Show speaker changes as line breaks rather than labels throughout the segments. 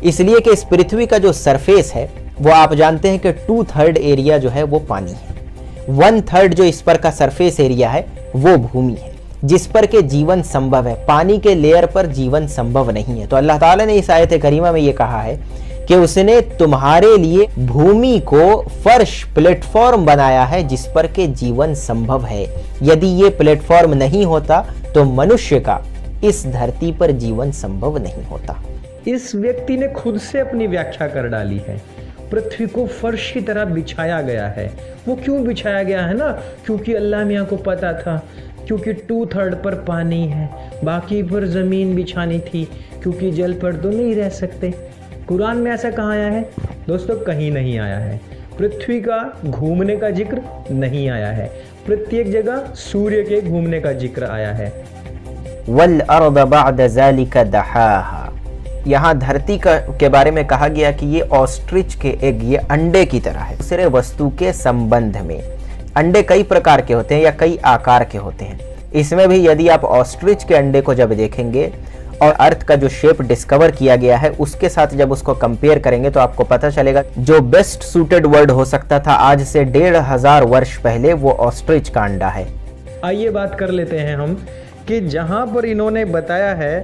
इसलिए कि इस पृथ्वी का जो सरफेस है वो आप जानते हैं कि 2/3 एरिया जो है वो पानी है, 1/3 जो इस पर का सरफेस एरिया है वो भूमि है, जिस पर के जीवन संभव है। पानी के लेयर पर जीवन संभव नहीं है। तो अल्लाह ताला ने इस आयत करीमा में ये कहा है कि उसने तुम्हारे लिए भूमि को फर्श प्लेटफॉर्म बनाया है जिस पर के जीवन संभव है। यदि ये प्लेटफॉर्म नहीं होता तो मनुष्य का इस धरती पर जीवन संभव नहीं होता।
इस व्यक्ति ने खुद से अपनी व्याख्या कर डाली है। पृथ्वी को फर्श की तरह बिछाया गया है। वो क्यों बिछाया गया है ना, क्योंकि अल्लाह मियाँ को पता था, क्योंकि 2/3 पर पानी है, बाकी पर ज़मीन बिछानी थी, क्योंकि जल पर तो नहीं रह सकते। कुरान में ऐसा कहाँ आया है दोस्तों? कहीं नहीं आया है। पृथ्वी का घूमने का जिक्र नहीं आया है। प्रत्येक जगह सूर्य के घूमने का जिक्र आया है।
वल अर्द बअद ज़ालिका दहाहा, यहाँ धरती के बारे में कहा गया कि ये ऑस्ट्रिच के एग, ये अंडे की तरह है। दूसरे वस्तु के संबंध में अंडे कई प्रकार के होते हैं या कई आकार के होते हैं। इसमें भी यदि आप ऑस्ट्रिच के अंडे को जब देखेंगे और अर्थ का जो शेप डिस्कवर किया गया है उसके साथ जब उसको कंपेयर करेंगे तो आपको पता चलेगा जो बेस्ट सूटेड वर्ड हो सकता था आज से 1500 वर्ष पहले वो ऑस्ट्रिच का अंडा है।
आइए बात कर लेते हैं हम कि जहां पर इन्होंने बताया है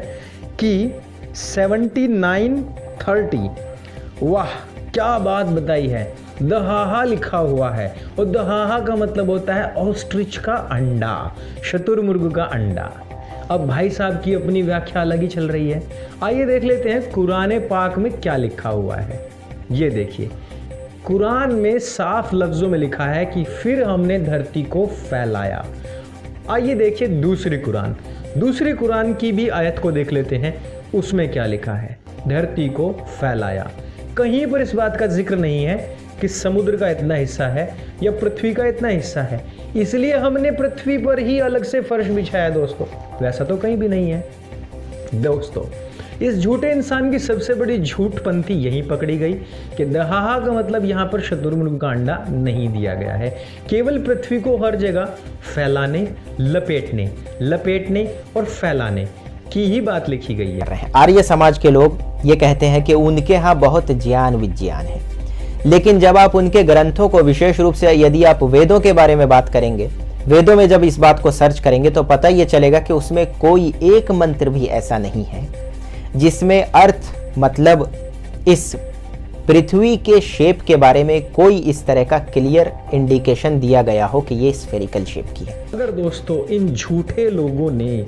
कि 7930, वाह क्या बात बताई है। दहाहा लिखा हुआ है और दहाहा का मतलब होता है ऑस्ट्रिच का अंडा, शुतुरमुर्ग का अंडा। अब भाई साहब की अपनी व्याख्या अलग ही चल रही है। आइए देख लेते हैं कुरान पाक में क्या लिखा हुआ है। ये देखिए, कुरान में साफ लफ्जों में लिखा है कि फिर हमने धरती को फैलाया। आइए देखिए दूसरी कुरान की भी आयत को देख लेते हैं, उसमें क्या लिखा है। धरती को फैलाया, कहीं पर इस बात का जिक्र नहीं है कि समुद्र का इतना हिस्सा है या पृथ्वी का इतना हिस्सा है, इसलिए हमने पृथ्वी पर ही अलग से फर्श बिछाया। दोस्तों वैसा तो कहीं भी नहीं है। दोस्तों इस झूठे इंसान की सबसे बड़ी झूठपंथी यही पकड़ी गई कि दहाहा का मतलब यहाँ पर शुतुरमुर्ग का अंडा नहीं दिया गया है। केवल पृथ्वी को हर जगह फैलाने, लपेटने और फैलाने की ही बात लिखी गई है।
आर्य समाज के लोग ये कहते हैं कि उनके यहाँ बहुत ज्ञान विज्ञान है, लेकिन जब आप उनके ग्रंथों को, विशेष रूप से यदि आप वेदों के बारे में बात करेंगे, वेदों में जब इस बात को सर्च करेंगे तो पता ये चलेगा कि उसमें कोई एक मंत्र भी ऐसा नहीं है जिसमें अर्थ मतलब इस पृथ्वी के शेप के बारे में कोई इस तरह का क्लियर इंडिकेशन दिया गया हो कि ये स्फेरिकल शेप की है।
अगर दोस्तों इन झूठे लोगों ने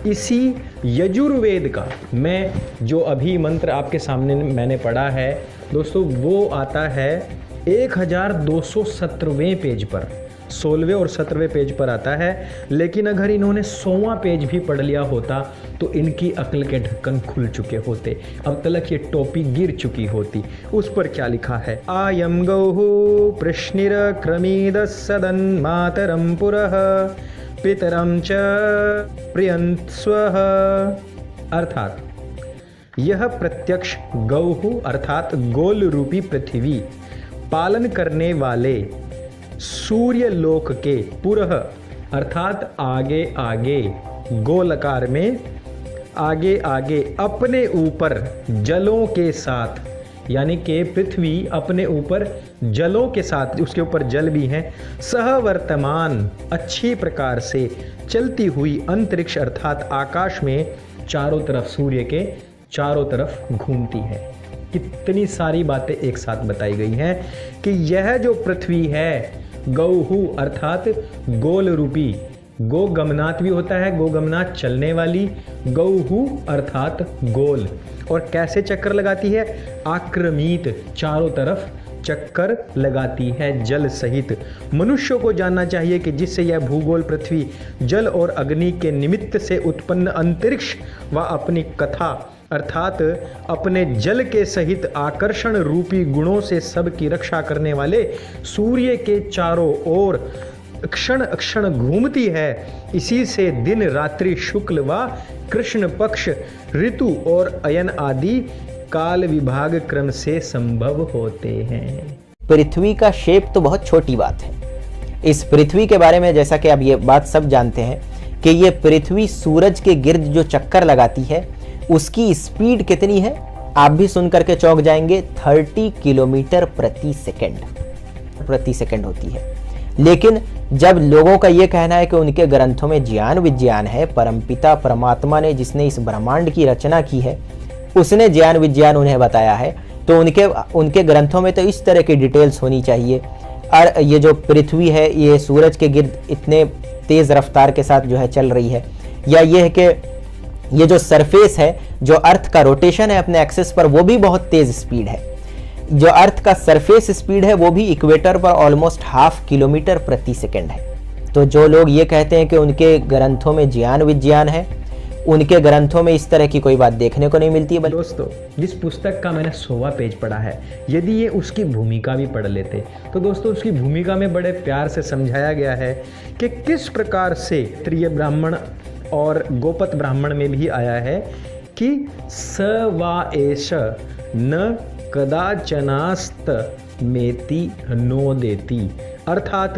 इसी यजुर्वेद का, मैं जो अभी मंत्र आपके सामने मैंने पढ़ा है दोस्तों, वो आता है 1217वें पेज पर, 16वें और 17वें पेज पर आता है। लेकिन अगर इन्होंने 100वां पेज भी पढ़ लिया होता तो इनकी अक्ल के ढक्कन खुल चुके होते, अब तक ये टोपी गिर चुकी होती। उस पर क्या लिखा है? आयम गौः प्रश्निर क्रमीद सदन मातरम पुरः पितरम च प्रियंस्वः, अर्थात यह प्रत्यक्ष गौः अर्थात गोल रूपी पृथ्वी पालन करने वाले सूर्य लोक के पुरः अर्थात आगे आगे, गोलाकार में आगे आगे अपने ऊपर जलों के साथ, यानी कि पृथ्वी अपने ऊपर जलों के साथ, उसके ऊपर जल भी हैं, सहवर्तमान अच्छी प्रकार से चलती हुई अंतरिक्ष अर्थात आकाश में चारों तरफ, सूर्य के चारों तरफ घूमती है। कितनी सारी बातें एक साथ बताई गई हैं कि यह जो पृथ्वी है गौहू अर्थात गोल रूपी, गो गमनात भी होता है, गो गमनात चलने वाली, गौहू अर्थात गोल, और कैसे चक्कर लगाती है? आक्रमित, चारों तरफ चक्कर लगाती है जल सहित। मनुष्य को जानना चाहिए कि जिससे यह भूगोल पृथ्वी जल और अग्नि के निमित्त से उत्पन्न अंतरिक्ष व अपनी कथा अर्थात अपने जल के सहित आकर्षण रूपी गुणों से सबकी रक्षा करने वाले सूर्य के चारों ओर क्षण क्षण घूमती है। इसी से दिन रात्रि, शुक्ल व कृष्ण पक्ष, ऋतु और अयन आदि काल विभाग क्रम से संभव होते हैं।
पृथ्वी का शेप तो बहुत छोटी बात है। इस पृथ्वी के बारे में जैसा कि आप ये बात सब जानते हैं कि ये पृथ्वी सूरज के गिर्द जो चक्कर लगाती है उसकी स्पीड कितनी है? आप भी सुन करके चौंक जाएंगे, 30 किलोमीटर प्रति सेकंड होती है। लेकिन जब लोगों का यह कहना है कि उनके ग्रंथों में ज्ञान विज्ञान है, परमपिता परमात्मा ने जिसने इस ब्रह्मांड की रचना की है उसने ज्ञान विज्ञान उन्हें बताया है, तो उनके ग्रंथों में तो इस तरह की डिटेल्स होनी चाहिए। और ये जो पृथ्वी है ये सूरज के गिर्द इतने तेज रफ्तार के साथ जो है चल रही है, या ये है कि ये जो सरफेस है, जो अर्थ का रोटेशन है अपने एक्सिस पर, वो भी बहुत तेज स्पीड है। जो अर्थ का सरफेस स्पीड है वो भी इक्वेटर पर ऑलमोस्ट 0.5 किलोमीटर प्रति सेकंड है। तो जो लोग ये कहते हैं कि उनके ग्रंथों में ज्ञान विज्ञान है, उनके ग्रंथों में इस तरह की कोई बात देखने को नहीं मिलती है।
दोस्तों, जिस पुस्तक का मैंने 100वां पेज पढ़ा है, यदि ये उसकी भूमिका भी पढ़ लेते तो दोस्तों उसकी भूमिका में बड़े प्यार से समझाया गया है कि किस प्रकार से त्रिय ब्राह्मण और गोपत ब्राह्मण में भी आया है कि स वा एष न कदाचनास्त मेति नो देती, अर्थात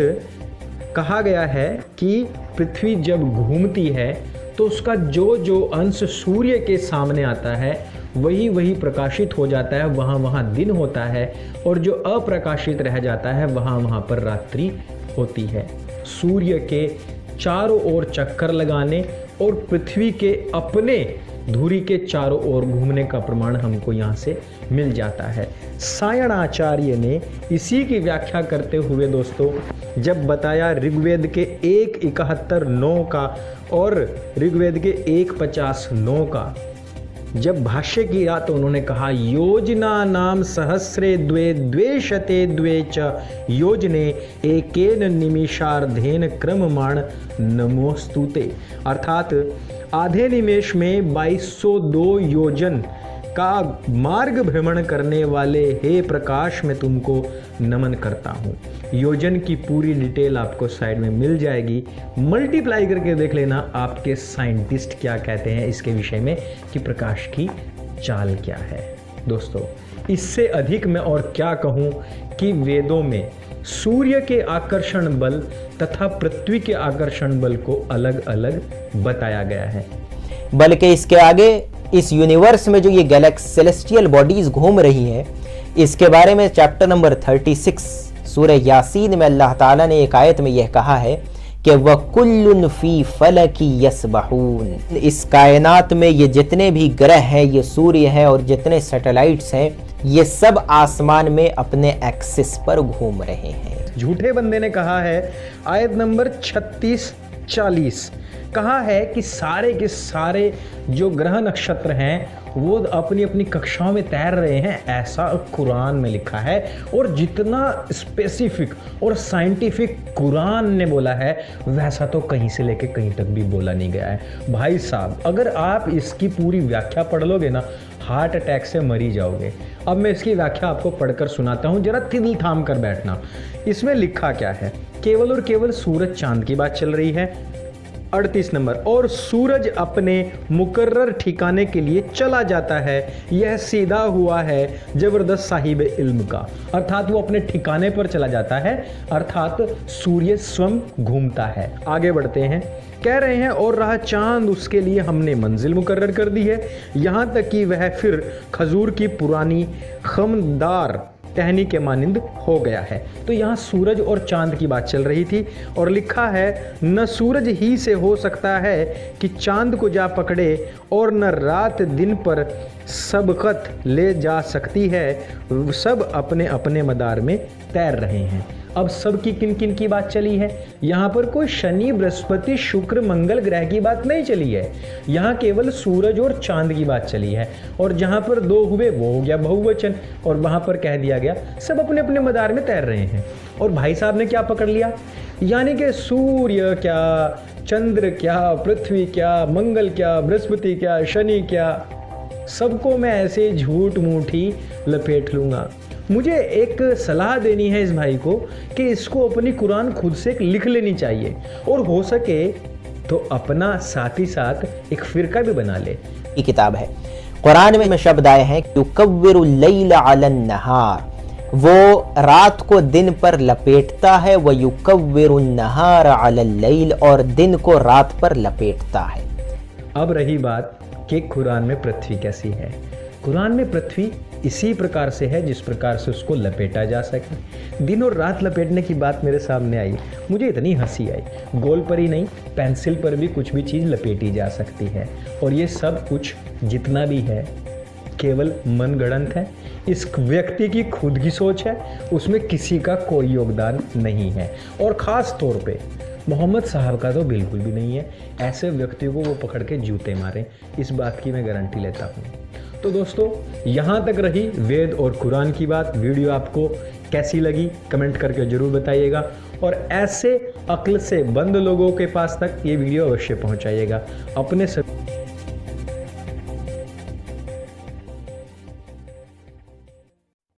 कहा गया है कि पृथ्वी जब घूमती है तो उसका जो जो अंश सूर्य के सामने आता है वही वही प्रकाशित हो जाता है, वहाँ वहाँ दिन होता है, और जो अप्रकाशित रह जाता है वहाँ वहाँ पर रात्रि होती है। सूर्य के चारों ओर चक्कर लगाने और पृथ्वी के अपने धुरी के चारों ओर घूमने का प्रमाण हमको यहाँ से मिल जाता है। सायणाचार्य ने इसी की व्याख्या करते हुए दोस्तों जब बताया ऋग्वेद के 1:71-9 का और ऋग्वेद के 1:50-9 का, जब भाष्य किया तो उन्होंने कहा योजना नाम सहस्रे द्वे द्वेशते द्वे च योजने एकेन निमिषार्धेन क्रममाण नमोस्तुते, अर्थात आधे निमेश में 2202 योजन का मार्ग भ्रमण करने वाले हे प्रकाश मैं तुमको नमन करता हूँ। योजन की पूरी डिटेल आपको साइड में मिल जाएगी, मल्टीप्लाई करके देख लेना आपके साइंटिस्ट क्या कहते हैं इसके विषय में कि प्रकाश की चाल क्या है। दोस्तों, इससे अधिक मैं और क्या कहूँ कि वेदों में सूर्य के आकर्षण बल तथा पृथ्वी के आकर्षण बल को अलग अलग बताया गया है।
बल्कि इसके आगे इस यूनिवर्स में जो ये गैलेक्सी सेलेस्टियल बॉडीज घूम रही हैं, इसके बारे में चैप्टर नंबर 36 सूरह यासीन में अल्लाह ताला ने एक आयत में यह कहा है कि वकुल्लुन फी फलकी यस्बहून, इस कायनात में ये जितने भी ग्रह हैं, ये सूर्य है और जितने सैटेलाइट्स हैं, ये सब आसमान में अपने एक्सिस पर घूम रहे हैं।
झूठे बंदे ने कहा है आयत नंबर 36-40 कहा है कि सारे के सारे जो ग्रह नक्षत्र हैं वो अपनी अपनी कक्षाओं में तैर रहे हैं, ऐसा कुरान में लिखा है। और जितना स्पेसिफिक और साइंटिफिक कुरान ने बोला है वैसा तो कहीं से लेके कहीं तक भी बोला नहीं गया है। भाई साहब, अगर आप इसकी पूरी व्याख्या पढ़ लोगे ना, हार्ट अटैक से मरी जाओगे। अब मैं इसकी व्याख्या आपको पढ़कर सुनाता हूँ, जरा दिल थाम कर बैठना। इसमें लिखा क्या है, केवल और केवल सूरज चांद की बात चल रही है। 38 नंबर, और सूरज अपने मुकर्रर ठिकाने के लिए चला जाता है, यह सीधा हुआ है जबरदस्त साहिब इल्म का, अर्थात वो अपने ठिकाने पर चला जाता है, अर्थात सूर्य स्वयं घूमता है। आगे बढ़ते हैं, कह रहे हैं और रहा चांद, उसके लिए हमने मंजिल मुकर्रर कर दी है, यहाँ तक कि वह फिर खजूर की पुरानी खमदार टहनी के मानिंद हो गया है। तो यहाँ सूरज और चांद की बात चल रही थी और लिखा है न सूरज ही से हो सकता है कि चांद को जा पकड़े और न रात दिन पर सबकत ले जा सकती है, सब अपने अपने मदार में तैर रहे हैं। अब सब की किन किन की बात चली है, यहाँ पर कोई शनि बृहस्पति शुक्र मंगल ग्रह की बात नहीं चली है, यहाँ केवल सूरज और चांद की बात चली है। और जहाँ पर दो हुए वो हो गया बहुवचन, और वहाँ पर कह दिया गया सब अपने अपने मदार में तैर रहे हैं। और भाई साहब ने क्या पकड़ लिया, यानी कि सूर्य क्या, चंद्र क्या, पृथ्वी क्या, मंगल क्या, बृहस्पति क्या, शनि क्या, सबको मैं ऐसे झूठ मूठी लपेट लूँगा। मुझे एक सलाह देनी है इस भाई को कि इसको अपनी कुरान खुद से लिख लेनी चाहिए, और हो सके तो अपना साथ ही साथ एक फिरका भी बना ले।
ये किताब है, कुरान में शब्द आए हैं युकव्विरुल लैल अलन नहार, वो रात को दिन पर लपेटता है, व युकव्विरुन नहार अलल लैल, और दिन को रात पर लपेटता है।
अब रही बात कि कुरान में पृथ्वी कैसी है, कुरान में पृथ्वी इसी प्रकार से है जिस प्रकार से उसको लपेटा जा सके। दिन और रात लपेटने की बात मेरे सामने आई, मुझे इतनी हंसी आई। गोल पर ही नहीं, पेंसिल पर भी कुछ भी चीज़ लपेटी जा सकती है। और ये सब कुछ जितना भी है केवल मनगढ़ंत है, इस व्यक्ति की खुद की सोच है, उसमें किसी का कोई योगदान नहीं है। और ख़ास तौर पे मोहम्मद साहब का तो बिल्कुल भी नहीं है। ऐसे व्यक्तियों को वो पकड़ के जूते मारें, इस बात की मैं गारंटी लेता हूँ। तो दोस्तों, यहाँ तक रही वेद और कुरान की बात। वीडियो आपको कैसी लगी कमेंट करके ज़रूर बताइएगा, और ऐसे अक्ल से बंद लोगों के पास तक ये वीडियो अवश्य पहुँचाइएगा। अपने